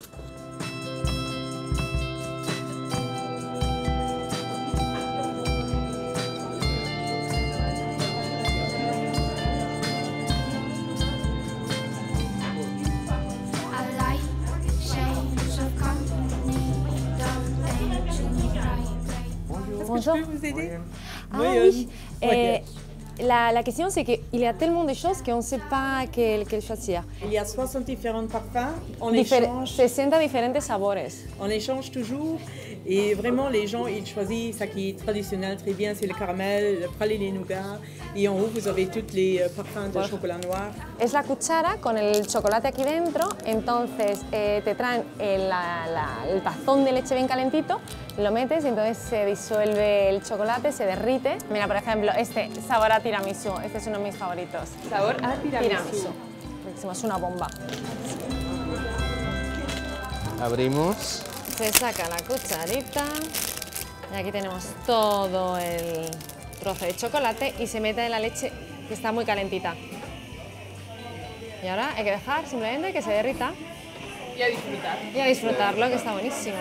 Bonjour. Je peux vous aider? Ah oui, la question c'est qu'il y a tellement de choses qu'on ne sait pas quel choisir. Il y a 60 différents parfums, on 60 diferentes sabores. on échange toujours et vraiment les gens ils choisissent ce qui est traditionnel très bien, c'est le caramel, le praliné nougat et en haut vous avez tous les parfums de chocolat noir. Es la cuchara con el chocolate aquí dentro, entonces te traen el tazón de leche bien calentito, lo metes y entonces se disuelve el chocolate, se derrite. Mira, por ejemplo, este sabor a tiramisú, este es uno de mis favoritos. Sabor a tiramisú. Riquísimo, es una bomba. Abrimos. Se saca la cucharita y aquí tenemos todo el trozo de chocolate y se mete en la leche que está muy calentita. Y ahora hay que dejar simplemente que se derrita Y a disfrutar. y a disfrutarlo, que está buenísimo.